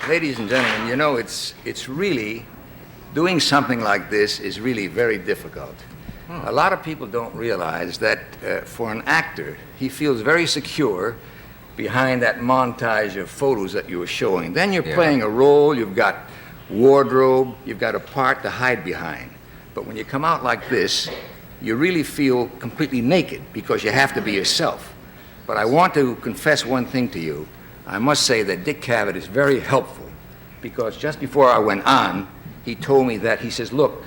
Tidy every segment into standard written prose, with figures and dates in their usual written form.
Ladies and gentlemen, you know, it's really, doing something like this is really very difficult. A lot of people don't realize that for an actor, he feels very secure behind that montage of photos that you were showing. Then you're playing a role, you've got wardrobe, you've got a part to hide behind. But when you come out like this, you really feel completely naked because you have to be yourself. But I want to confess one thing to you. I must say that Dick Cavett is very helpful because just before I went on, he told me that, he says, look,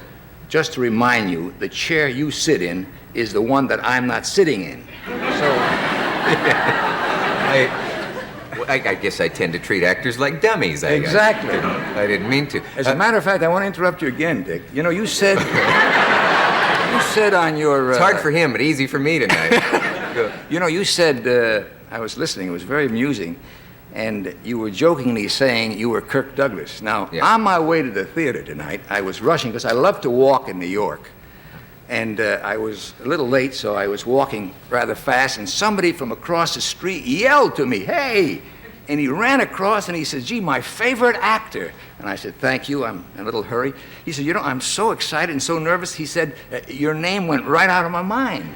just to remind you, the chair you sit in is the one that I'm not sitting in. So, I guess I tend to treat actors like dummies. Exactly. I didn't mean to. As a matter of fact, I want to interrupt you again, Dick. You know, you said on your... It's hard for him, but easy for me tonight. You know, you said, I was listening, it was very amusing, and you were jokingly saying you were Kirk Douglas. Now, on my way to the theater tonight, I was rushing because I love to walk in New York. And I was a little late, so I was walking rather fast, and somebody from across the street yelled to me, hey! And he ran across and he said, gee, my favorite actor. And I said, thank you, I'm in a little hurry. He said, you know, I'm so excited and so nervous. He said, your name went right out of my mind.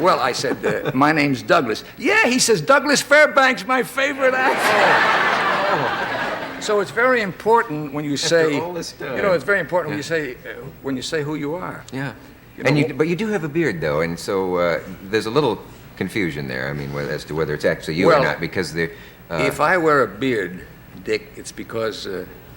Well, I said, my name's Douglas. Yeah, he says, Douglas Fairbanks, my favorite actor. So it's very important when you say, you know, it's very important when you say who you are. Yeah. You know, but you do have a beard, though, and so there's a little confusion there. I mean, as to whether it's actually you or not, because the... if I wear a beard, Dick, it's because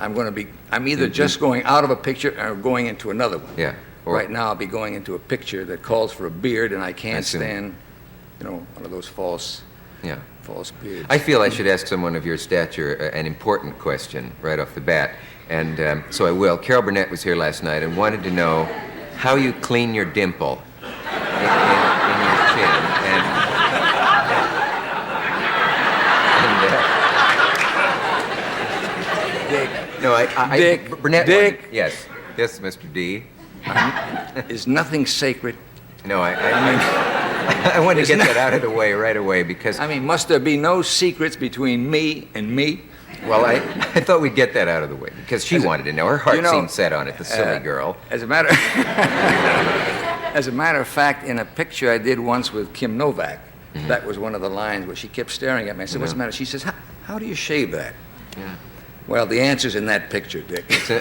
I'm either just going out of a picture or going into another one. Yeah. Right now, I'll be going into a picture that calls for a beard, and I can't stand, you know, one of those false beards. I feel I should ask someone of your stature an important question right off the bat, and so I will. Carol Burnett was here last night and wanted to know how you clean your dimple in your chin. Burnett. Dick. Yes, Mr. D. Is nothing sacred? No, I mean, I wanted to get that out of the way right away because... I mean, must there be no secrets between me and me? Well, I thought we'd get that out of the way because she wanted to know. Her heart seemed set on it, the silly girl. As a matter of fact, in a picture I did once with Kim Novak, that was one of the lines where she kept staring at me. I said, what's the matter? She says, how do you shave that? Yeah. Well, the answer's in that picture, Dick. Go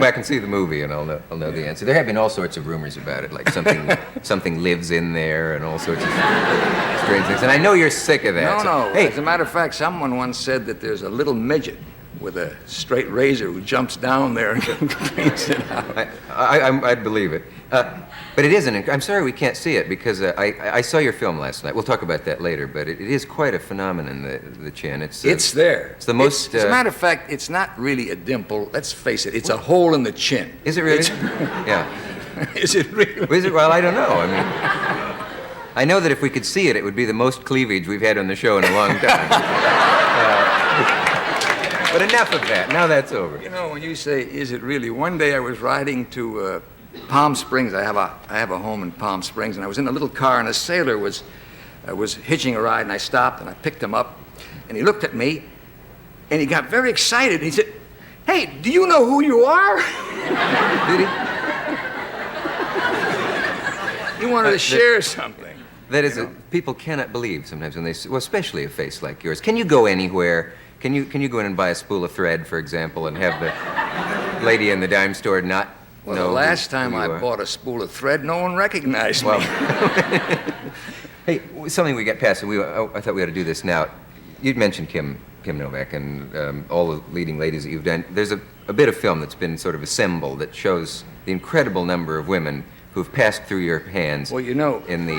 back and see the movie, and I'll know the answer. There have been all sorts of rumors about it, like something lives in there, and all sorts of strange things. And I know you're sick of that. No. Hey. As a matter of fact, someone once said that there's a little midget with a straight razor who jumps down there and cleans it out. I'd believe it. But it isn't. I'm sorry we can't see it because I saw your film last night. We'll talk about that later, but it is quite a phenomenon, the chin. It's there. It's the most... as a matter of fact, it's not really a dimple. Let's face it. It's a hole in the chin. Is it really? Yeah. Is it really? Is it? Well, I don't know. I mean, I know that if we could see it, it would be the most cleavage we've had on the show in a long time. But enough of that. Now that's over. You know, when you say, is it really? One day I was riding to Palm Springs. I have a home in Palm Springs, and I was in a little car, and a sailor was hitching a ride, and I stopped, and I picked him up, and he looked at me, and he got very excited, and he said, hey, do you know who you are? Did he? He wanted to share something. That is, people cannot believe sometimes when they see, well, especially a face like yours. Can you go anywhere? Can you go in and buy a spool of thread, for example, and have the lady in the dime store not know? Well, the last time I bought a spool of thread, no one recognized me. Hey, something we get past, I thought we ought to do this now. You'd mentioned Kim Novak and all the leading ladies that you've done. There's a bit of film that's been sort of assembled that shows the incredible number of women who've passed through your hands. Well, you know, in the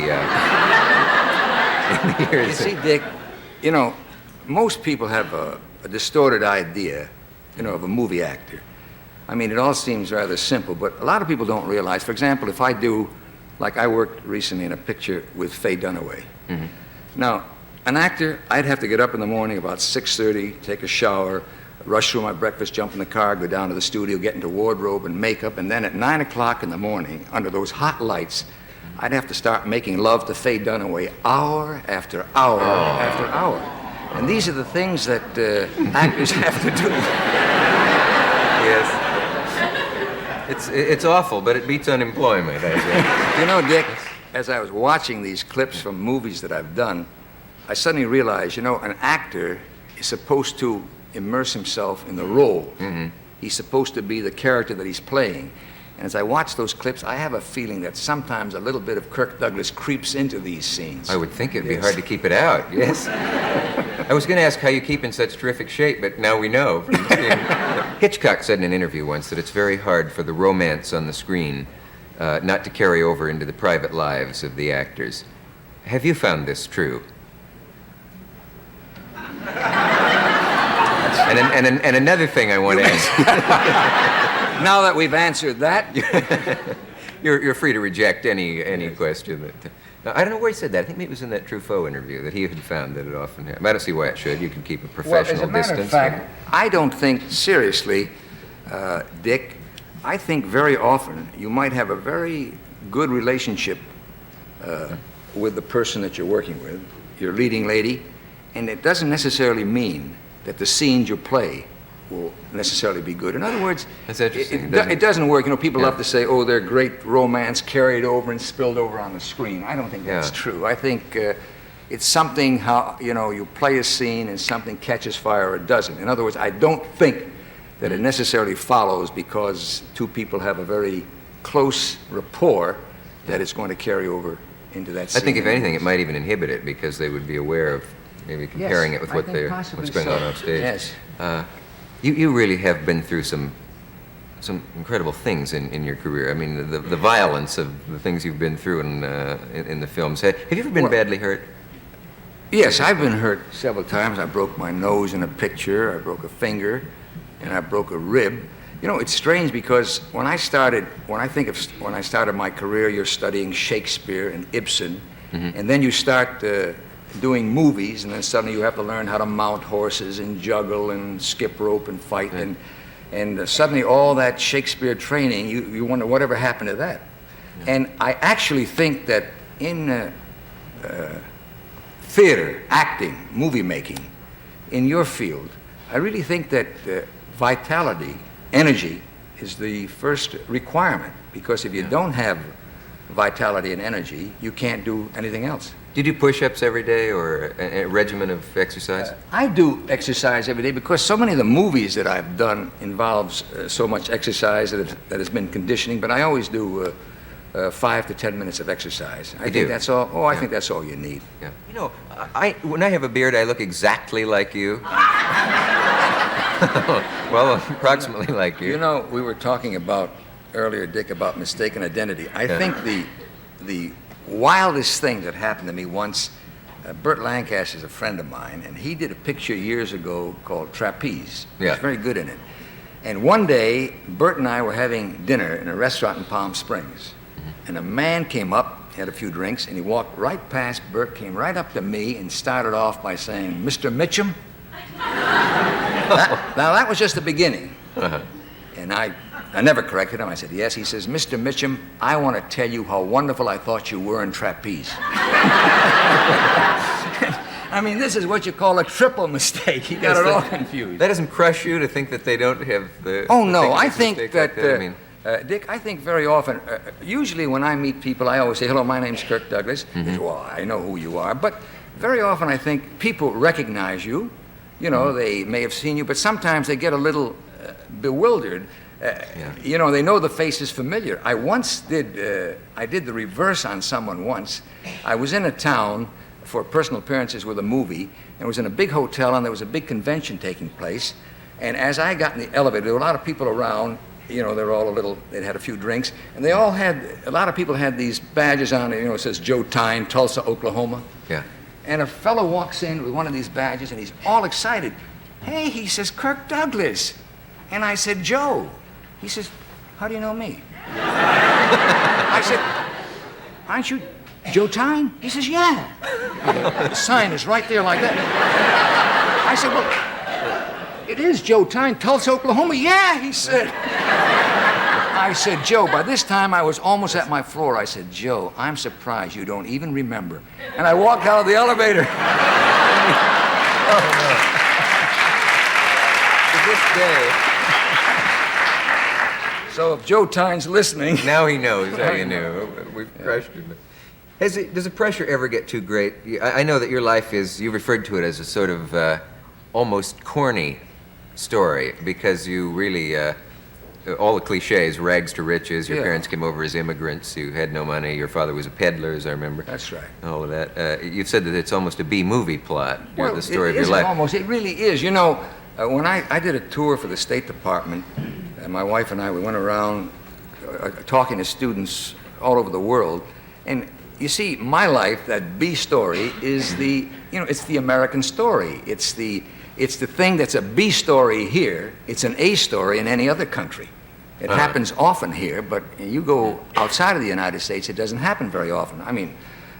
years. You see, Dick, you know, most people have a distorted idea, you know, of a movie actor. I mean, it all seems rather simple, but a lot of people don't realize. For example, if I do, like I worked recently in a picture with Faye Dunaway. Mm-hmm. Now, an actor, I'd have to get up in the morning about 6:30, take a shower, rush through my breakfast, jump in the car, go down to the studio, get into wardrobe and makeup, and then at 9 o'clock in the morning, under those hot lights, I'd have to start making love to Faye Dunaway hour after hour after hour. And these are the things that actors have to do. Yes. It's awful, but it beats unemployment, I guess. You know, Dick, as I was watching these clips from movies that I've done, I suddenly realized, you know, an actor is supposed to immerse himself in the role. Mm-hmm. He's supposed to be the character that he's playing. And as I watch those clips, I have a feeling that sometimes a little bit of Kirk Douglas creeps into these scenes. I would think it'd be Yes. hard to keep it out, yes. I was going to ask how you keep in such terrific shape, but now we know. Hitchcock said in an interview once that it's very hard for the romance on the screen not to carry over into the private lives of the actors. Have you found this true? And another thing I want to ask. Now that we've answered that, You're free to reject any question. Now, I don't know where he said that. I think maybe it was in that Truffaut interview that he had found that it often happened. I don't see why it should. You can keep a professional well, as a matter distance. of fact, I don't think, seriously, Dick, I think very often you might have a very good relationship with the person that you're working with, your leading lady, and it doesn't necessarily mean that the scenes you play will necessarily be good. In other words, That's interesting. it doesn't work. You know, people Yeah. love to say, oh, they're great romance carried over and spilled over on the screen. I don't think that's Yeah. true. I think it's something how, you know, you play a scene and something catches fire or it doesn't. In other words, I don't think that it necessarily follows because two people have a very close rapport that it's going to carry over into that scene. I think if anything, it might even inhibit it because they would be aware of maybe comparing it with I what think possibly what's going so. on off stage. Yes. You really have been through some incredible things in your career. I mean, the violence of the things you've been through in the films. Have you ever been Well- badly hurt? Yes, I've been hurt several times. I broke my nose in a picture, I broke a finger, and I broke a rib. You know, it's strange because when I started my career, you're studying Shakespeare and Ibsen, and then you start doing movies, and then suddenly you have to learn how to mount horses and juggle and skip rope and fight, and suddenly all that Shakespeare training, you wonder whatever happened to that. And I actually think that in theater, acting, movie making, in your field, I really think that vitality, energy, is the first requirement, because if you don't have vitality and energy, you can't do anything else. Do you do push-ups every day or a regimen of exercise? I do exercise every day because so many of the movies that I've done involves so much exercise that has been conditioning, but I always do 5 to 10 minutes of exercise. I think that's all. Oh, I think that's all you need. Yeah. You know, when I have a beard, I look exactly like you. Well, approximately like you. You know, we were talking about earlier, Dick, about mistaken identity. I think the wildest thing that happened to me once, Burt Lancaster's a friend of mine, and he did a picture years ago called Trapeze. Yeah. He's very good in it. And one day, Burt and I were having dinner in a restaurant in Palm Springs, and a man came up, had a few drinks, and he walked right past Burt, came right up to me, and started off by saying, "Mr. Mitchum?" Now, that was just the beginning. And I never corrected him. I said, "Yes." He says, "Mr. Mitchum, I want to tell you how wonderful I thought you were in trapeze." I mean, this is what you call a triple mistake. He got it all confused. That doesn't crush you to think that they don't have the... Oh, the no. thing I that's a think mistake that, like that? I mean, Dick, I think very often, usually when I meet people, I always say, "Hello, my name's Kirk Douglas." They say, "Well, I know who you are." But very often I think people recognize you. You know, they may have seen you, but sometimes they get a little bewildered. You know, they know the face is familiar. I did the reverse on someone once. I was in a town for personal appearances with a movie, and it was in a big hotel, and there was a big convention taking place. And as I got in the elevator, there were a lot of people around. You know, they'd had a few drinks, and a lot of people had these badges on, you know, it says Joe Tyne, Tulsa, Oklahoma. yeah. And a fellow walks in with one of these badges, and he's all excited. "Hey," he says, "Kirk Douglas." And I said, "Joe." He says, "How do you know me?" I said, "Aren't you Joe Tyne?" He says, "Yeah." The sign is right there like that. I said, "Well, it is Joe Tyne, Tulsa, Oklahoma." "Yeah," he said. I said, "Joe," by this time I was almost at my floor. I said, "Joe, I'm surprised you don't even remember." And I walked out of the elevator. To this day. So if Joe Tyne's listening... Now he knows how you knew. We've crushed him. Does the pressure ever get too great? I know that your life is, you referred to it as a sort of almost corny story because you really, all the cliches, rags to riches, your parents came over as immigrants, you had no money, your father was a peddler, as I remember. That's right. All of that. You've said that it's almost a B-movie plot, Well, the story of it your life. Almost, it really is. You know, when I did a tour for the State Department, my wife and I, we went around talking to students all over the world, and you see, my life, that B story, is it's the American story. It's the thing that's a B story here. It's an A story in any other country. It happens often here, but you go outside of the United States, it doesn't happen very often. I mean,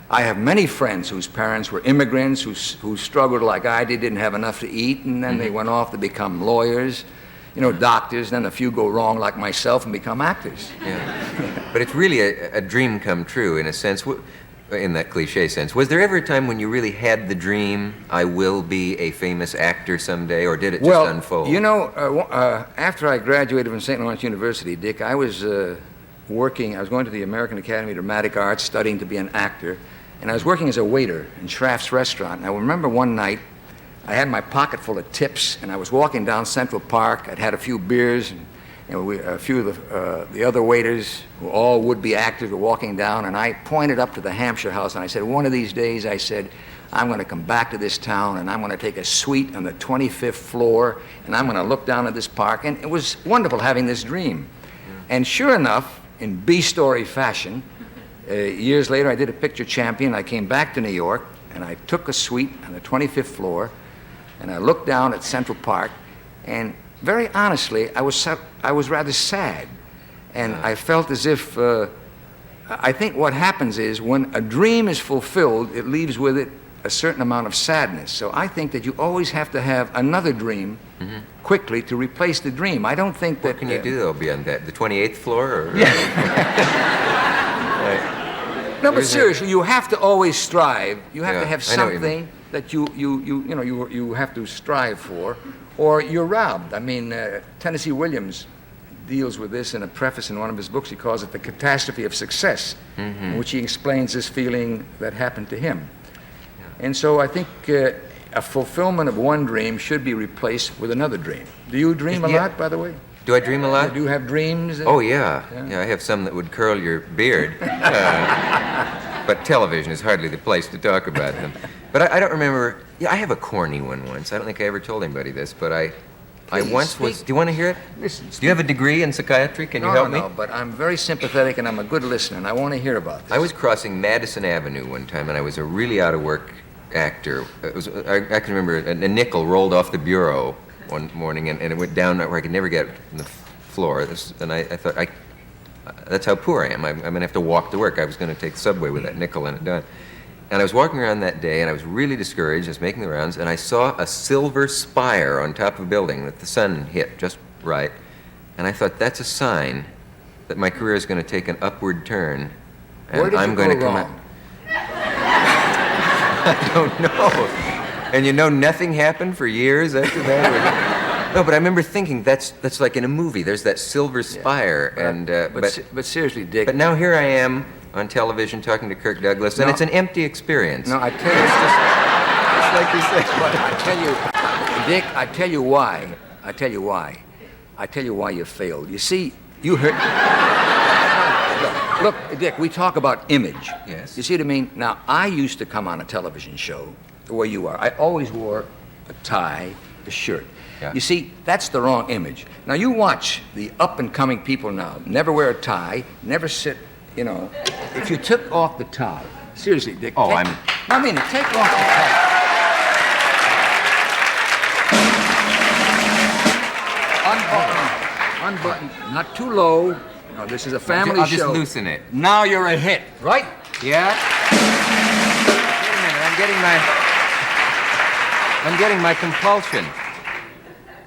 I have many friends whose parents were immigrants, who struggled like I did, didn't have enough to eat, and then they went off to become lawyers, doctors, and then a few go wrong like myself and become actors. Yeah. But it's really a dream come true in a sense, in that cliche sense. Was there ever a time when you really had the dream, I will be a famous actor someday, or did it just unfold? After I graduated from St. Lawrence University, Dick, I was going to the American Academy of Dramatic Arts, studying to be an actor, and I was working as a waiter in Schraff's restaurant. And I remember one night, I had my pocket full of tips, and I was walking down Central Park. I'd had a few beers, and a few of the other waiters, who all would-be actors, were walking down, and I pointed up to the Hampshire House, and I said, one of these days, I said, I'm going to come back to this town, and I'm going to take a suite on the 25th floor, and I'm going to look down at this park. And it was wonderful having this dream. And sure enough, in B-story fashion, years later, I did a picture champion. I came back to New York, and I took a suite on the 25th floor, and I looked down at Central Park, and very honestly, I was rather sad. And I felt as if, I think what happens is when a dream is fulfilled, it leaves with it a certain amount of sadness. So I think that you always have to have another dream quickly to replace the dream. I don't think that... What can you do, though, beyond that? The 28th floor? Or, No, but seriously, you have to always strive. You have to have something that you have to strive for, or you're robbed. I mean, Tennessee Williams deals with this in a preface in one of his books. He calls it the catastrophe of success, in which he explains this feeling that happened to him. And so I think a fulfillment of one dream should be replaced with another dream. Do you dream a lot, by the way? Do I dream a lot? Do you have dreams? Oh, yeah. I have some that would curl your beard. But television is hardly the place to talk about them. But I don't remember. Yeah, I have a corny one once. I don't think I ever told anybody this, but I once was... Do you want to hear it? Listen. Do you have a degree in psychiatry? Can you help me? No, but I'm very sympathetic and I'm a good listener, and I want to hear about this. I was crossing Madison Avenue one time, and I was a really out-of-work actor. I can remember a nickel rolled off the bureau one morning, and it went down where I could never get on the floor. And I thought, that's how poor I am. I'm going to have to walk to work. I was going to take the subway with that nickel and it done. And I was walking around that day, and I was really discouraged. I was making the rounds, and I saw a silver spire on top of a building that the sun hit just right. And I thought, that's a sign that my career is going to take an upward turn. And Where did I'm you going go to come wrong? I don't know. And nothing happened for years after that? No, but I remember thinking, that's like in a movie. There's that silver spire. But seriously, Dick. But now here I am on television talking to Kirk Douglas, and it's an empty experience. No, I tell you, It's like you said. but I tell you, Dick, I tell you why. I tell you why you failed. You see, you heard... Look, Dick, we talk about image. Yes. You see what I mean? Now, I used to come on a television show the way you are. I always wore a tie, a shirt. Yeah. You see, that's the wrong image. Now, you watch the up-and-coming people now. Never wear a tie, never sit, If you took off the tie, seriously, Dick. Oh, I mean it, take off the tie. Unbutton, not too low. No, this is a family I'll show. just loosen it. Now you're a hit, right? Yeah? Wait a minute, I'm getting my compulsion.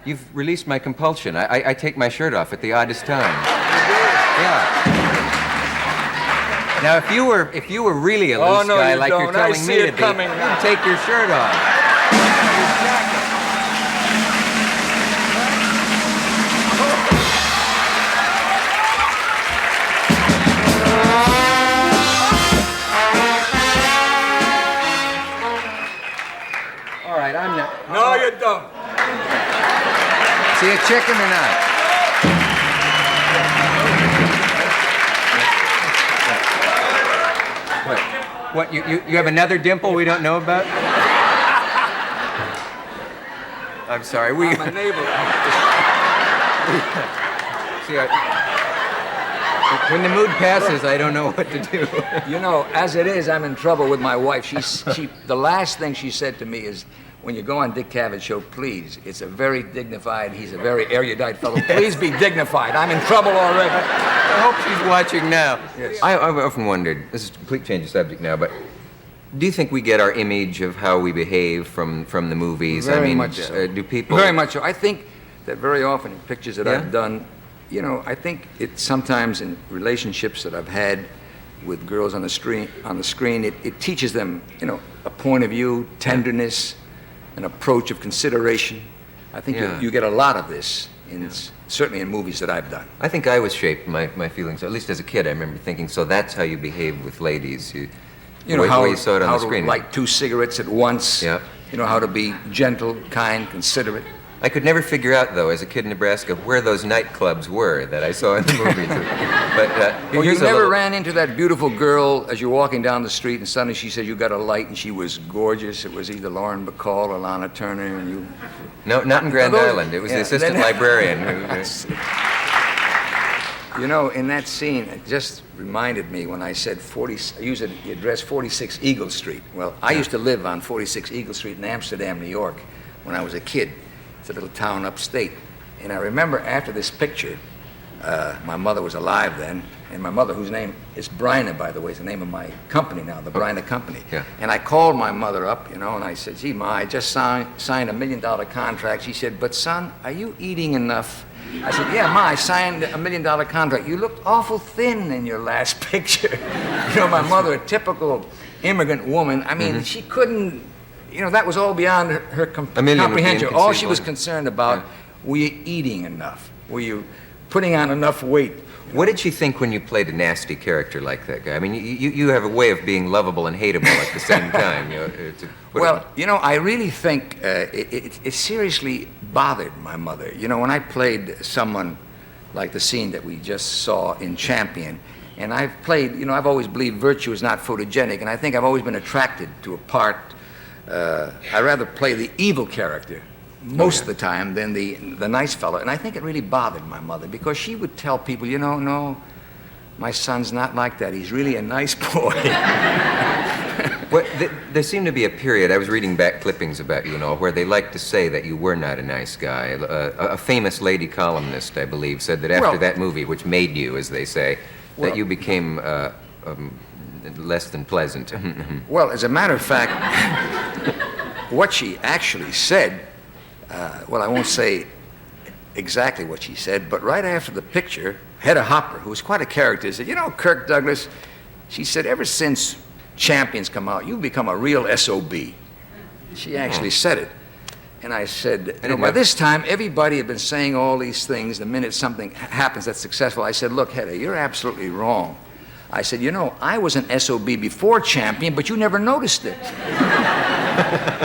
You've released my compulsion. I take my shirt off at the oddest time. Yeah. Now, if you were really a loose guy like you're telling me to be, you'd take your shirt off. right, I'm not. No, you don't. See a chicken or not? What, you have another dimple we don't know about? I'm sorry, I'm a neighbor. See, when the mood passes, I don't know what to do. You know, as it is, I'm in trouble with my wife. The last thing she said to me is, when you go on Dick Cavett's show, please, it's a very dignified, he's a very erudite fellow. Please be dignified. I'm in trouble already. I hope she's watching now. Yes. I've often wondered, this is a complete change of subject now, but do you think we get our image of how we behave from the movies? Very much so. Do people... Very much so. I think that very often in pictures that Yeah? I've done, you know, I think it's sometimes in relationships that I've had with girls on the screen, it teaches them, you know, a point of view, tenderness, an approach of consideration. I think you get a lot of this, certainly in movies that I've done. I think I was shaped, my feelings, at least as a kid, I remember thinking, so that's how you behave with ladies. You know, how you saw it on the screen. To light 2 cigarettes at once. Yeah. You know, how to be gentle, kind, considerate. I could never figure out, though, as a kid in Nebraska, where those nightclubs were that I saw in the movies. But Well, you here's a never little- ran into that beautiful girl as you're walking down the street, and suddenly she said you got a light, and she was gorgeous. It was either Lauren Bacall or Lana Turner, and you... No, not in Grand Those- Island. It was yeah, the assistant then- librarian. You know, in that scene, it just reminded me when I said 40, I used the address 46 Eagle Street. Well, I used to live on 46 Eagle Street in Amsterdam, New York, when I was a kid. It's a little town upstate. And I remember after this picture, my mother was alive then, and my mother, whose name is Bryna, by the way, is the name of my company now, the Bryna Company. Yeah. And I called my mother up, you know, and I said, gee, Ma, I just signed $1 million contract. She said, but son, are you eating enough? I said, yeah, Ma, I signed $1 million contract. You looked awful thin in your last picture. You know, my mother, a typical immigrant woman, I mean, she couldn't, you know, that was all beyond her A million would be comprehension. All she was inconceivable. concerned about, were you eating enough? Were you putting on enough weight? What did you think when you played a nasty character like that guy? I mean, you have a way of being lovable and hateable at the same time. You know, Well, you know, I really think it seriously bothered my mother. You know, when I played someone like the scene that we just saw in Champion, and I've played, you know, I've always believed virtue is not photogenic, and I think I've always been attracted to a part. I rather play the evil character most of the time than the nice fellow. And I think it really bothered my mother because she would tell people, you know, no, my son's not like that. He's really a nice boy. Well, there seemed to be a period, I was reading back clippings about you and all, where they liked to say that you were not a nice guy. A famous lady columnist, I believe, said that after Well- that movie, which made you, as they say, Well- that you became less than pleasant. Well, as a matter of fact, what she actually said, well, I won't say exactly what she said, but right after the picture, Hedda Hopper, who was quite a character, said, you know, Kirk Douglas, she said, ever since Champions come out, you've become a real SOB. She actually said it. And I said, you know, by this time, everybody had been saying all these things. The minute something happens that's successful, I said, look, Hedda, you're absolutely wrong. I said, you know, I was an SOB before Champion, but you never noticed it.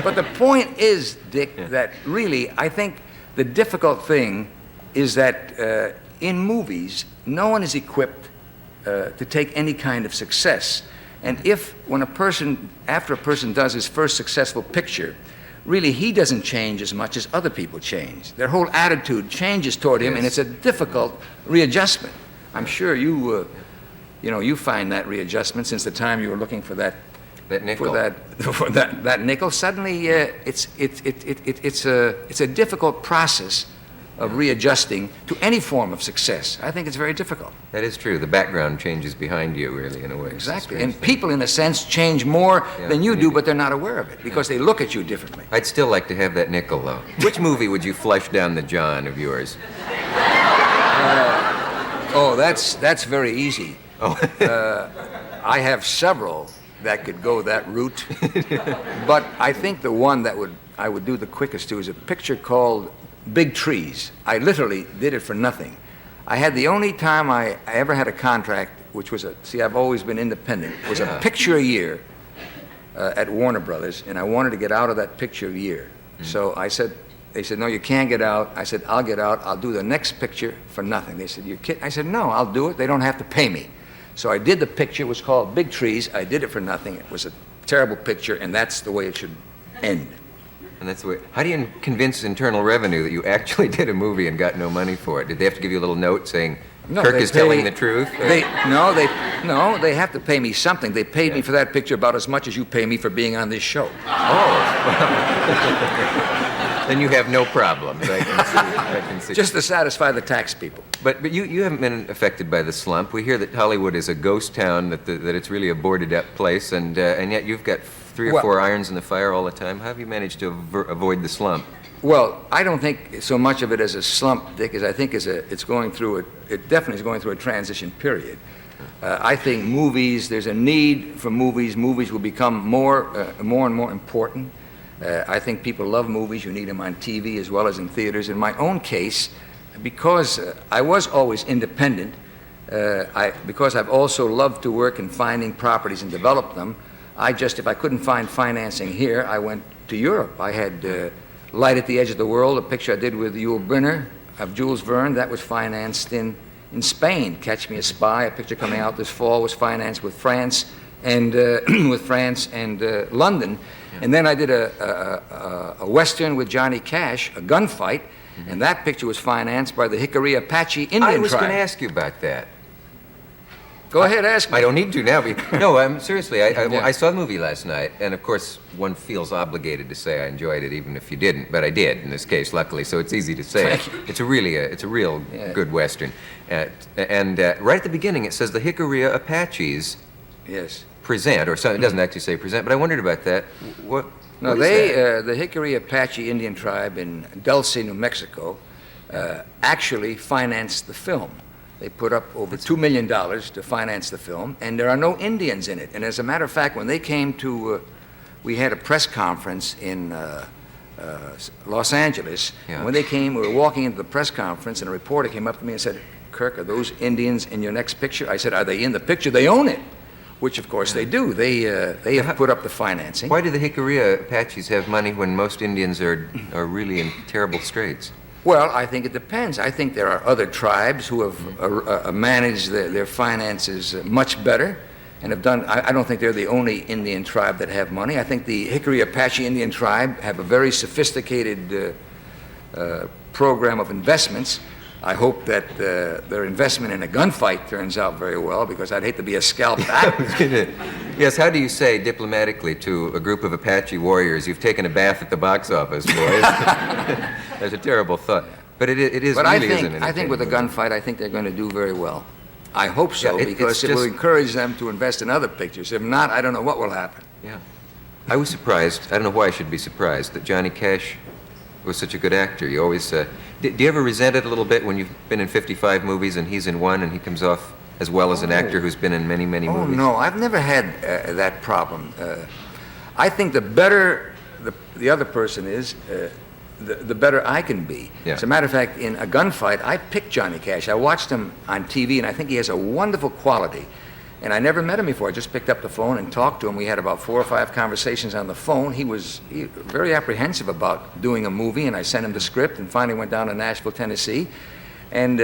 But the point is, Dick, that really, I think the difficult thing is that in movies, no one is equipped to take any kind of success. And if, after a person does his first successful picture, really he doesn't change as much as other people change. Their whole attitude changes toward him, and it's a difficult readjustment. I'm sure you find that readjustment since the time you were looking for that nickel. for that nickel. Suddenly, it's a difficult process of readjusting to any form of success. I think it's very difficult. That is true. The background changes behind you, really, in a way. Exactly. And people, in a sense, change more than you do, but they're not aware of it because they look at you differently. I'd still like to have that nickel, though. Which movie would you flush down the John of yours? Oh, that's very easy. Oh. I have several that could go that route, but I think the one that I would do the quickest to is a picture called Big Trees. I literally did it for nothing. I had the only time I ever had a contract, which was I've always been independent, was a picture a year at Warner Brothers, and I wanted to get out of that picture a year. So they said, no, you can't get out. I said, I'll get out. I'll do the next picture for nothing. They said, you're kidding? I said, no, I'll do it. They don't have to pay me. So I did the picture. It was called Big Trees. I did it for nothing. It was a terrible picture, and that's the way it should end. And that's the way. How do you convince Internal Revenue that you actually did a movie and got no money for it? Did they have to give you a little note saying Kirk is telling the truth? They have to pay me something. They paid me for that picture about as much as you pay me for being on this show. Oh. Then you have no problems. I can see. Just to satisfy the tax people. But you haven't been affected by the slump. We hear that Hollywood is a ghost town, that it's really a boarded up place, and yet you've got 3 or 4 irons in the fire all the time. How have you managed to avoid the slump? Well, I don't think so much of it as a slump, Dick, as I think it definitely is going through a transition period. I think there's a need for movies. Movies will become more and more important. I think people love movies. You need them on TV as well as in theaters. In my own case, because I was always independent, because I've also loved to work in finding properties and develop them, if I couldn't find financing here, I went to Europe. I had Light at the Edge of the World, a picture I did with Yul Brynner of Jules Verne, that was financed in Spain. Catch Me a Spy, a picture coming out this fall, was financed with France and London. And then I did a Western with Johnny Cash, a gunfight, and that picture was financed by the Hickory Apache Indian tribe. I was going to ask you about that. Go ahead, ask me. I don't need to now. No, seriously, I saw the movie last night, and of course, one feels obligated to say I enjoyed it, even if you didn't. But I did in this case, luckily, so it's easy to say. It's a real good Western. And right at the beginning, it says the Hickory Apaches. Yes. Present, or so it doesn't actually say present, but I wondered about that. The Hickory Apache Indian tribe in Dulce, New Mexico, actually financed the film. They put up over $2 million to finance the film, and there are no Indians in it. And as a matter of fact, when they came to, we had a press conference in Los Angeles. Yeah. When they came, we were walking into the press conference, and a reporter came up to me and said, Kirk, are those Indians in your next picture? I said, are they in the picture? They own it. Which, of course, they do. They have put up the financing. Why do the Hickory Apaches have money when most Indians are really in terrible straits? Well, I think it depends. I think there are other tribes who have managed their finances much better and have done. I don't think they're the only Indian tribe that have money. I think the Hickory Apache Indian tribe have a very sophisticated program of investments. I hope that their investment in a gunfight turns out very well, because I'd hate to be a scalped actor. Yes, how do you say diplomatically to a group of Apache warriors, you've taken a bath at the box office, boys? That's a terrible thought. But it is but really isn't an I think with a gunfight, I think they're going to do very well. I hope so, because it will encourage them to invest in other pictures. If not, I don't know what will happen. Yeah. I was surprised, I don't know why I should be surprised, that Johnny Cash was such a good actor. You always... do you ever resent it a little bit when you've been in 55 movies and he's in one and he comes off as well as an actor who's been in many, many movies? Oh, no, I've never had that problem. I think the better the other person is, the better I can be. Yeah. As a matter of fact, in a gunfight, I picked Johnny Cash. I watched him on TV, and I think he has a wonderful quality. And I never met him before. I just picked up the phone and talked to him. We had about 4 or 5 conversations on the phone. He was very apprehensive about doing a movie, and I sent him the script, and finally went down to Nashville, Tennessee. And,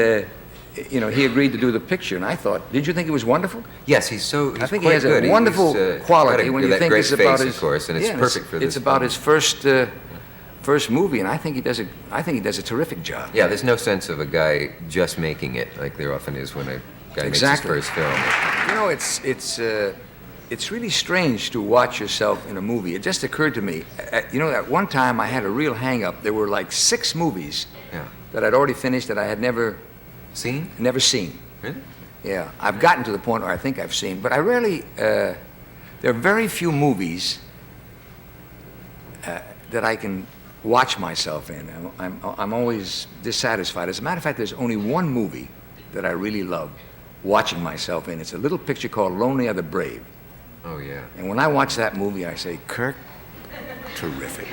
he agreed to do the picture. And I thought, did you think he was wonderful? Yes, he's I think he has a wonderful quality when you think it's about his... of course, and it's perfect for this. It's about his first movie, and I think he does a terrific job. Yeah, there's no sense of a guy just making it like there often is when a guy makes his first film. You know, it's really strange to watch yourself in a movie. It just occurred to me, at one time I had a real hang-up. There were like 6 movies that I'd already finished that I had never seen. Really? Yeah, I've gotten to the point where I think I've seen, but I rarely. There are very few movies that I can watch myself in. I'm always dissatisfied. As a matter of fact, there's only one movie that I really love watching myself in. It's a little picture called Lonely Are the Brave. Oh, yeah. And when I watch that movie, I say, Kirk, terrific.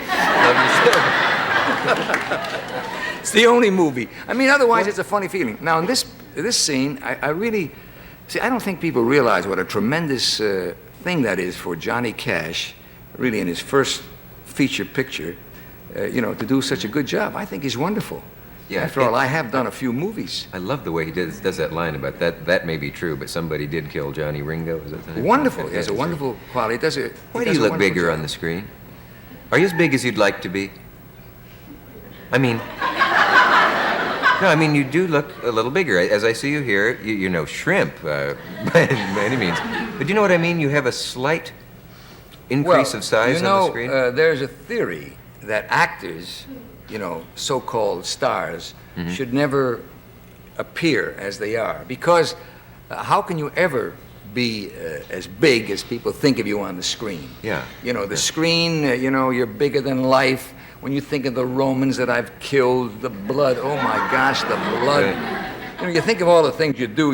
It's the only movie. I mean, otherwise, it's a funny feeling. Now, in this scene, I really... See, I don't think people realize what a tremendous thing that is for Johnny Cash, really in his first feature picture, to do such a good job. I think he's wonderful. Yeah, After all, I have done a few movies. I love the way he does that line about that. That may be true, but somebody did kill Johnny Ringo. Is that the name? Wonderful. He has a wonderful quality. Why do you look bigger on the screen? Are you as big as you'd like to be? I mean, no, I mean, you do look a little bigger. As I see you here, you're no shrimp by any means. But you know what I mean? You have a slight increase of size on the screen. There's a theory that actors, so-called stars, should never appear as they are. Because how can you ever be as big as people think of you on the screen? Yeah. The screen, you're bigger than life. When you think of the Romans that I've killed, the blood, oh my gosh, the blood. You think of all the things you do,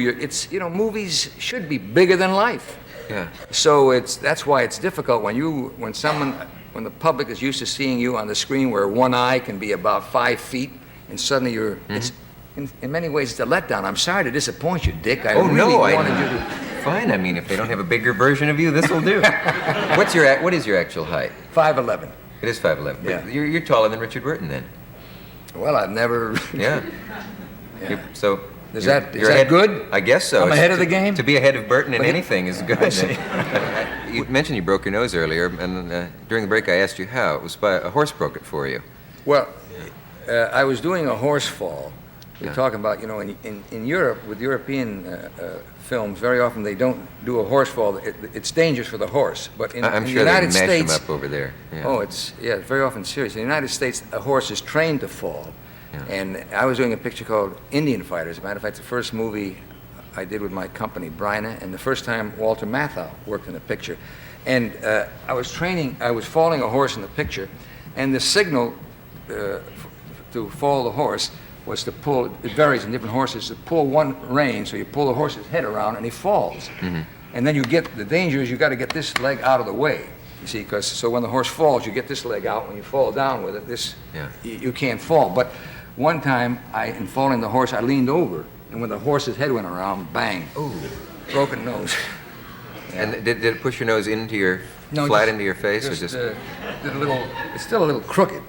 movies should be bigger than life. Yeah. So that's why it's difficult when the public is used to seeing you on the screen where one eye can be about 5 feet, and suddenly it's in many ways it's a letdown. I'm sorry to disappoint you, Dick. I really wanted you to. Fine. I mean, if they don't have a bigger version of you, this will do. What is your actual height? 5'11". It is 5'11". Yeah. But you're taller than Richard Burton then. Well, I've never. Yeah. Yeah. So. Is that good? I guess so. I'm ahead of the game? To be ahead of Burton in anything is good. I see. You mentioned you broke your nose earlier, and during the break I asked you how. It was a horse broke it for you. Well, I was doing a horse fall. We're Yeah. talking about, in Europe, with European films, very often they don't do a horse fall. It's dangerous for the horse. But in I'm the sure United they mash States, them up over there. Yeah. oh, it's very often serious. In the United States, a horse is trained to fall. Yeah. And I was doing a picture called Indian Fighter. As a matter of fact, the first movie I did with my company, Bryna, and the first time Walter Matthau worked in the picture. And I was falling a horse in the picture, and the signal to fall the horse was to pull, it varies in different horses, to pull one rein, so you pull the horse's head around and he falls. And then the danger is you got to get this leg out of the way. You see, so when the horse falls, you get this leg out. When you fall down with it, you can't fall. But one time, in falling the horse, I leaned over, and when the horse's head went around, bang, broken nose. Yeah. And did it push your nose into your into your face, or just did a little? It's still a little crooked.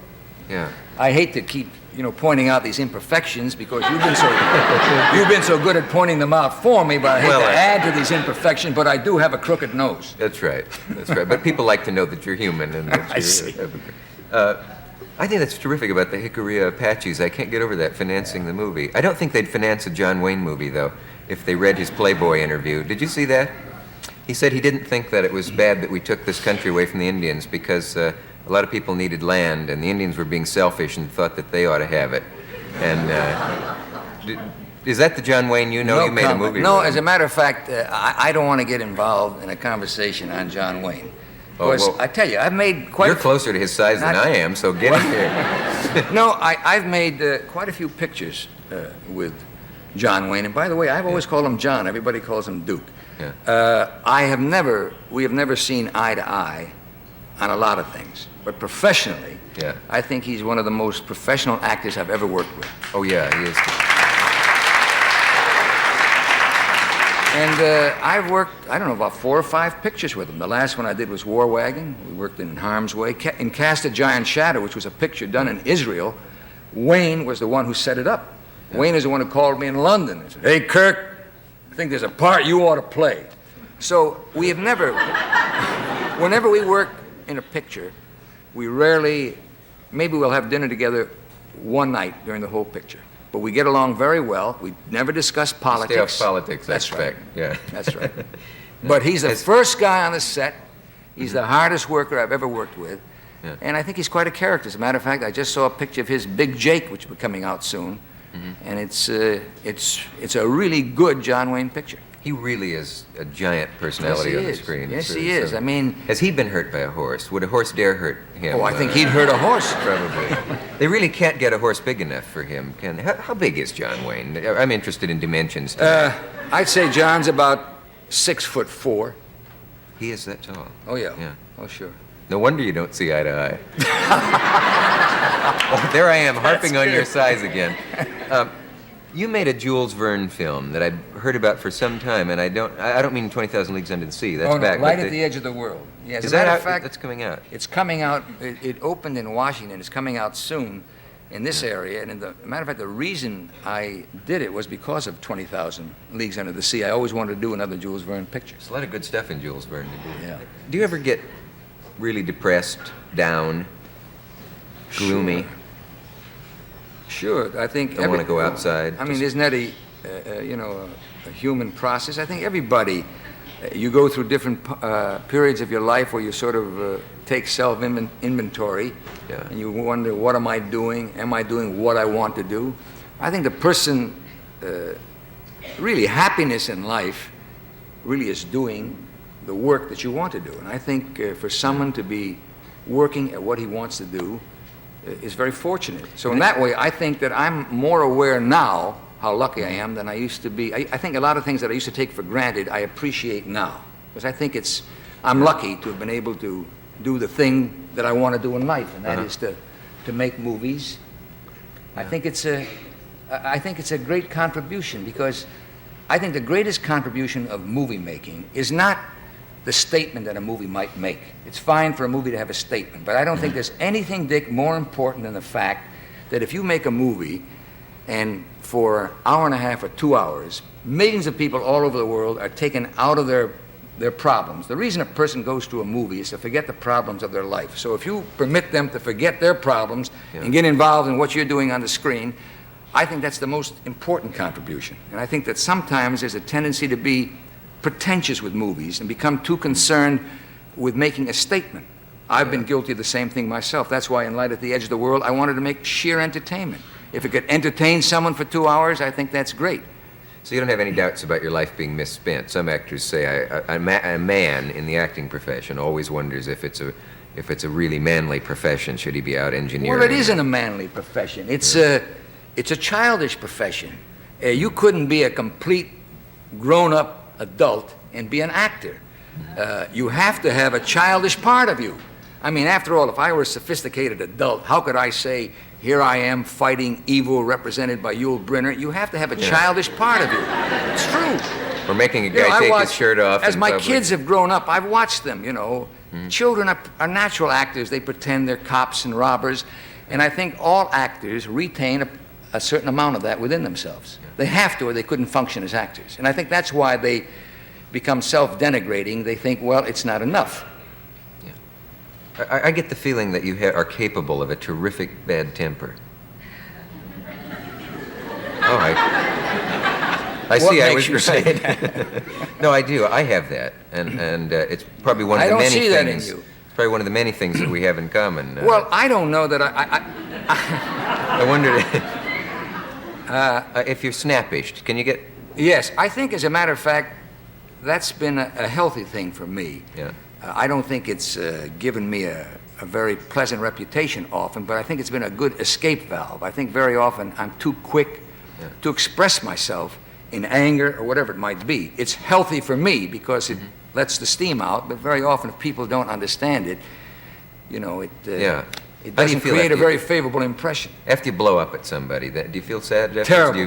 Yeah. I hate to keep pointing out these imperfections because you've been so good at pointing them out for me, but I hate to add to these imperfections. But I do have a crooked nose. That's right. That's right. But people like to know that you're human, and that I see. I think that's terrific about the Hickory Apaches. I can't get over that, financing the movie. I don't think they'd finance a John Wayne movie, though, if they read his Playboy interview. Did you see that? He said he didn't think that it was bad that we took this country away from the Indians because a lot of people needed land, and the Indians were being selfish and thought that they ought to have it. And is that the John Wayne you know? You made a movie. No, as a matter of fact, I don't want to get involved in a conversation on John Wayne. Because I tell you, I've made quite. You're closer to his size than I am, so get in here. No, I've made quite a few pictures with John Wayne, and by the way, I've always called him John. Everybody calls him Duke. Yeah. We have never seen eye to eye on a lot of things, but professionally, I think he's one of the most professional actors I've ever worked with. Oh yeah, he is. And I've worked, I don't know, about 4 or 5 pictures with him. The last one I did was War Wagon. We worked in Harm's Way. In Cast a Giant Shadow, which was a picture done in Israel, Wayne was the one who set it up. Yeah. Wayne is the one who called me in London and said, "Hey, Kirk, I think there's a part you ought to play." So we have never, whenever we work in a picture, we rarely, maybe we'll have dinner together one night during the whole picture. But we get along very well. We never discuss politics. Stay off politics, That's right. Yeah. That's right. But he's the first guy on the set. He's the hardest worker I've ever worked with. Yeah. And I think he's quite a character. As a matter of fact, I just saw a picture of his Big Jake, which will be coming out soon. And it's a really good John Wayne picture. He really is a giant personality on the screen. Yes, he is. I mean, has he been hurt by a horse? Would a horse dare hurt him? Oh, I think he'd hurt a horse. Probably. They really can't get a horse big enough for him, can they? How big is John Wayne? I'm interested in dimensions. I'd say John's about 6'4". He is that tall. Oh, yeah. Yeah. Oh, sure. No wonder you don't see eye to eye. Oh, there I am, harping on your size again. You made a Jules Verne film that I'd heard about for some time, and I don't mean 20,000 Leagues Under the Sea. That's Oh, no, back. Light at the Edge of the World. Yes, Is as a that matter out? of fact, That's coming out. it's coming out. It opened in Washington. It's coming out soon in this area. And matter of fact, the reason I did it was because of 20,000 Leagues Under the Sea. I always wanted to do another Jules Verne picture. There's a lot of good stuff in Jules Verne to do. Yeah. Do you ever get really depressed, down, gloomy? Sure, I think. Don't want to go outside? I mean, isn't that a human process? I think everybody, you go through different periods of your life where you sort of take self-inventory, Yeah. and you wonder, what am I doing? Am I doing what I want to do? I think the person, really happiness in life, really is doing the work that you want to do. And I think for someone to be working at what he wants to do is very fortunate. So in that way, I think that I'm more aware now how lucky I am than I used to be. I think a lot of things that I used to take for granted, I appreciate now. Because I think I'm lucky to have been able to do the thing that I want to do in life, and that is to make movies. I think it's a great contribution, because I think the greatest contribution of movie making is not the statement that a movie might make. It's fine for a movie to have a statement, but I don't think there's anything, Dick, more important than the fact that if you make a movie and for an hour and a half or 2 hours, millions of people all over the world are taken out of their problems. The reason a person goes to a movie is to forget the problems of their life. So if you permit them to forget their problems and get involved in what you're doing on the screen, I think that's the most important contribution. And I think that sometimes there's a tendency to be pretentious with movies and become too concerned with making a statement. I've been guilty of the same thing myself. That's why in Light at the Edge of the World, I wanted to make sheer entertainment. If it could entertain someone for 2 hours, I think that's great. So you don't have any doubts about your life being misspent. Some actors say a man in the acting profession always wonders if it's a really manly profession. Should he be out engineering? Well, it isn't a manly profession. It's a childish profession. You couldn't be a complete grown-up adult and be an actor. You have to have a childish part of you. I mean, after all, if I were a sophisticated adult, how could I say, here I am fighting evil represented by Yul Brynner? You have to have a childish part of you. It's true. Or making a guy take his shirt off As in my public. kids have grown up, I've watched them, you know. Children are natural actors. They pretend they're cops and robbers. And I think all actors retain a certain amount of that within themselves. They have to, or they couldn't function as actors. And I think that's why they become self-denigrating. They think, well, it's not enough. I get the feeling that you are capable of a terrific bad temper. Oh, I see. What I makes was you say that? No, I do. I have that, and it's probably one of I the don't many see that in things. you. It's probably one of the many things that we have in common. Well, I don't know that I wondered if you're snappish. Can you get? Yes, I think, as a matter of fact, that's been a healthy thing for me. Yeah. I don't think it's given me a very pleasant reputation often, but I think it's been a good escape valve. I think very often I'm too quick to express myself in anger or whatever it might be. It's healthy for me because it lets the steam out, but very often if people don't understand it, you know, it doesn't create a very favorable impression. After you blow up at somebody, do you feel sad? Terrible.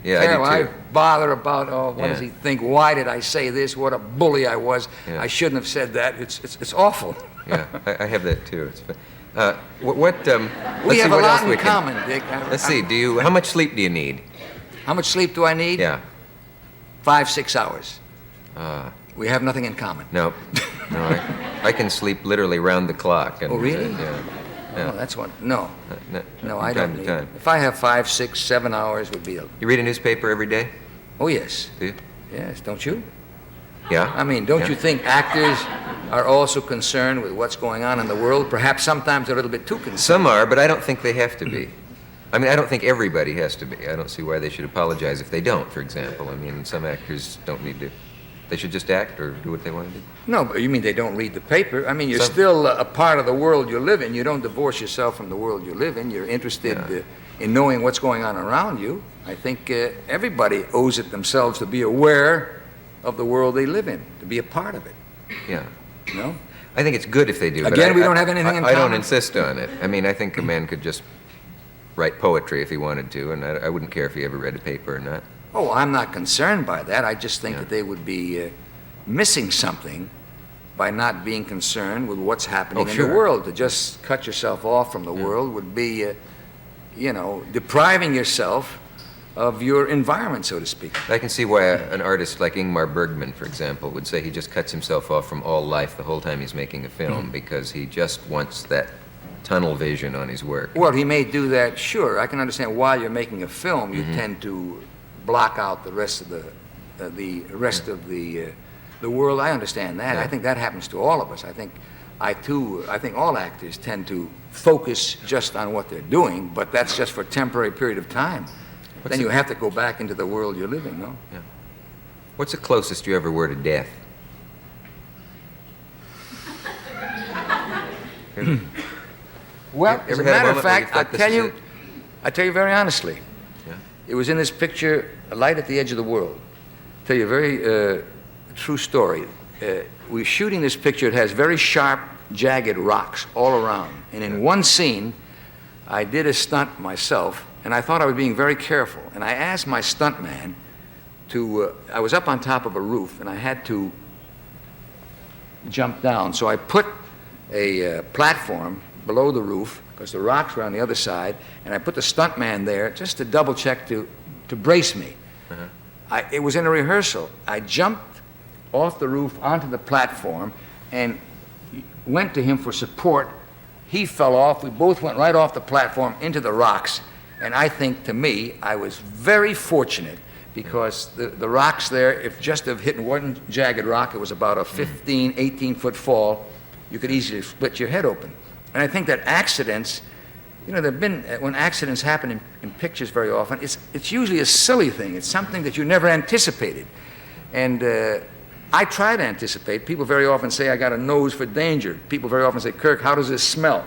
Yeah, Terrible. I do too. I bother about, what does he think? Why did I say this? What a bully I was. Yeah. I shouldn't have said that. It's awful. Yeah, I have that too. We have a lot in common, Dick. Let's see. How much sleep do you need? How much sleep do I need? Yeah. 5-6 hours. We have nothing in common. No. I can sleep literally round the clock. And, Oh, really? Yeah. No, that's what. No, I from don't time to need. time. If I have 5, 6, 7 hours, would be. You read a newspaper every day? Oh yes. Do you? Yes, don't you? Yeah. I mean, don't you think actors are also concerned with what's going on in the world? Perhaps sometimes they're a little bit too concerned. Some are, but I don't think they have to be. I mean, I don't think everybody has to be. I don't see why they should apologize if they don't, for example. I mean, some actors don't need to. They should just act or do what they want to do. No, but you mean they don't read the paper? I mean, you're still a part of the world you live in. You don't divorce yourself from the world you live in. You're interested in knowing what's going on around you. I think everybody owes it themselves to be aware of the world they live in, to be a part of it. Yeah. You know? I think it's good if they do. Again, but we don't have anything in I don't common? insist on it. I mean, I think a man could just write poetry if he wanted to, and I wouldn't care if he ever read a paper or not. Oh, I'm not concerned by that. I just think that they would be missing something by not being concerned with what's happening in the world. To just cut yourself off from the world would be, depriving yourself of your environment, so to speak. I can see why an artist like Ingmar Bergman, for example, would say he just cuts himself off from all life the whole time he's making a film because he just wants that tunnel vision on his work. Well, he may do that, sure. I can understand while you're making a film, you tend to block out the rest of the world. I understand that. Yeah. I think that happens to all of us. I think all actors tend to focus just on what they're doing, but that's just for a temporary period of time. Then you have to go back into the world you're living, no? Yeah. What's the closest you ever were to death? Well, as a matter of fact, I tell you very honestly, Yeah. it was in this picture, A Light at the Edge of the World. I'll tell you a very true story. We were shooting this picture. It has very sharp, jagged rocks all around. And in one scene, I did a stunt myself, and I thought I was being very careful. And I asked my stuntman I was up on top of a roof, and I had to jump down. So I put a platform below the roof, because the rocks were on the other side, and I put the stuntman there just to double check to brace me. It was in a rehearsal. I jumped off the roof onto the platform and went to him for support. He fell off. We both went right off the platform into the rocks. And I think, to me, I was very fortunate because the rocks there, if just have hit one jagged rock, it was about a 15, 18-foot fall, you could easily split your head open. And I think that accidents, when accidents happen in pictures very often, it's usually a silly thing. It's something that you never anticipated. And I try to anticipate. People very often say, I got a nose for danger. People very often say, Kirk, how does this smell?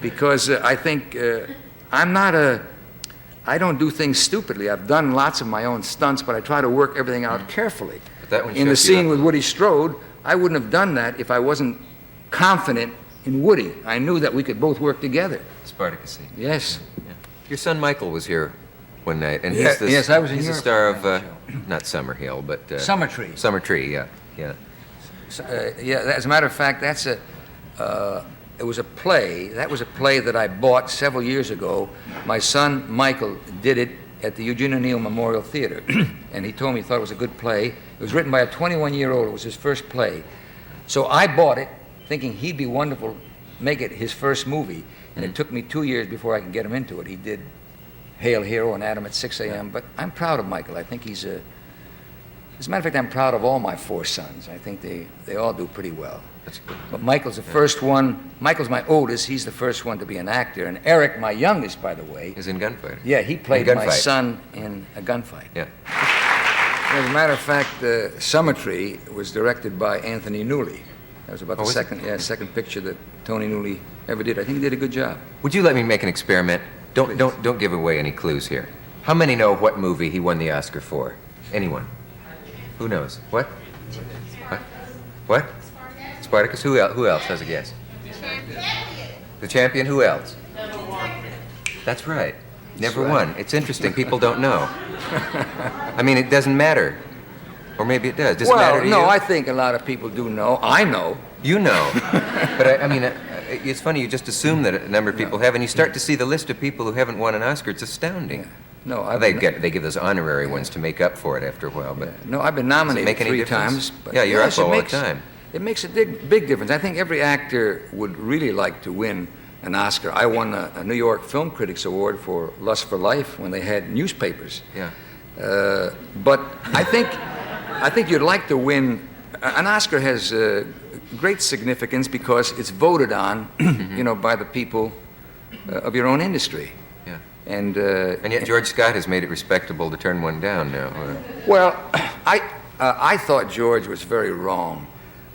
Because I think I don't do things stupidly. I've done lots of my own stunts, but I try to work everything out carefully. But that one in the shows you scene with Woody Strode, I wouldn't have done that if I wasn't confident in Woody. I knew that we could both work together. Spartacus scene. Yes. Yeah. Your son Michael was here one night, and Yeah, yes, I was in he's the Europe star for that of not Summer Hill, but Summer Tree. Summer Tree, yeah. Yeah, as a matter of fact, it was a play. That was a play that I bought several years ago. My son, Michael, did it at the Eugene O'Neill Memorial Theater, and he told me he thought it was a good play. It was written by a 21-year-old. It was his first play. So I bought it, thinking he'd be wonderful, make it his first movie, and it took me 2 years before I could get him into it. He did Hail Hero and Adam at 6 a.m., but I'm proud of Michael. I think he's as a matter of fact, I'm proud of all my 4 sons. I think they all do pretty well. That's good. But Michael's the first one. Michael's my oldest. He's the first one to be an actor. And Eric, my youngest, by the way. He's in Gunfighter. Yeah, he played In my Gunfight. son in a gunfight. Yeah. As a matter of fact, Summer Tree was directed by Anthony Newley. That was about the was it? second picture that Tony Newley ever did. I think he did a good job. Would you let me make an experiment? Don't give away any clues here. How many know what movie he won the Oscar for? Anyone? Who knows? What? What? Spartacus? Who else has a guess? The Champion? Who else? That's right. Never won. It's interesting. People don't know. I mean, it doesn't matter. Or maybe it does. Does it matter to you? No, I think a lot of people do know. I know. You know. But I mean, it's funny, you just assume that a number of people have, and you start to see the list of people who haven't won an Oscar. It's astounding. No, They give those honorary ones to make up for it after a while, but No, I've been nominated make any 3 difference? times. But Yeah, you're yes, up all it the makes, time. It makes a big difference. I think every actor would really like to win an Oscar. I won a New York Film Critics Award for Lust for Life when they had newspapers. yeah. But I think you'd like to win. An Oscar has great significance because it's voted on, by the people of your own industry. Yeah. And yet George Scott has made it respectable to turn one down now. Well, I thought George was very wrong.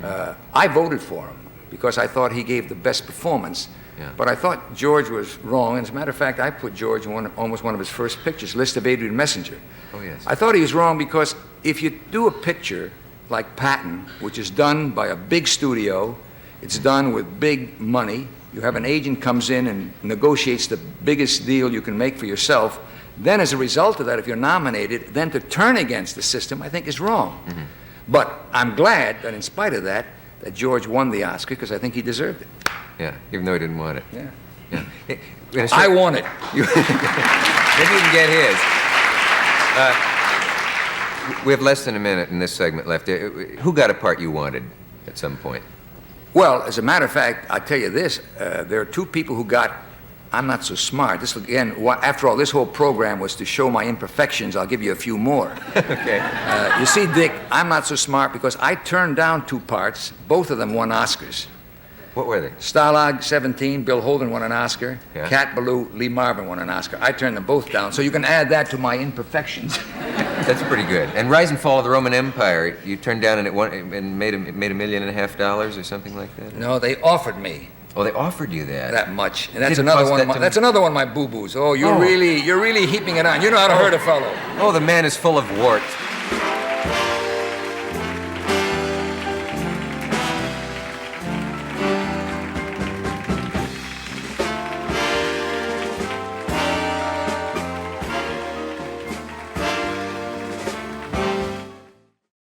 I voted for him because I thought he gave the best performance. Yeah. But I thought George was wrong. And as a matter of fact, I put George in almost one of his first pictures, List of Adrian Messenger. Oh, yes. I thought he was wrong because if you do a picture like Patton, which is done by a big studio, it's done with big money, You have an agent comes in and negotiates the biggest deal you can make for yourself. Then as a result of that, if you're nominated, then to turn against the system, I think is wrong. Mm-hmm. But I'm glad that in spite of that, that George won the Oscar, because I think he deserved it. Yeah, even though he didn't want it. Yeah. Yeah. I won it. Maybe you can get his. We have less than a minute in this segment left. Who got a part you wanted at some point? Well, as a matter of fact, I'll tell you this. There are two people who got I'm Not So Smart. This, again, after all, this whole program was to show my imperfections. I'll give you a few more. Okay. You see, Dick, I'm Not So Smart because I turned down two parts. Both of them won Oscars. What were they? Stalag 17, Bill Holden won an Oscar. Yeah. Cat Ballou, Lee Marvin won an Oscar. I turned them both down. So you can add that to my imperfections. That's pretty good. And Rise and Fall of the Roman Empire, you turned down and it won, and made $1.5 million or something like that? No, they offered me Oh, they offered you that. that much. And that's Didn't another cost one. that Of my, to that's me. another one of my boo-boos. Oh, you're really heaping it on. You know how to hurt a fellow. Oh, the man is full of warts.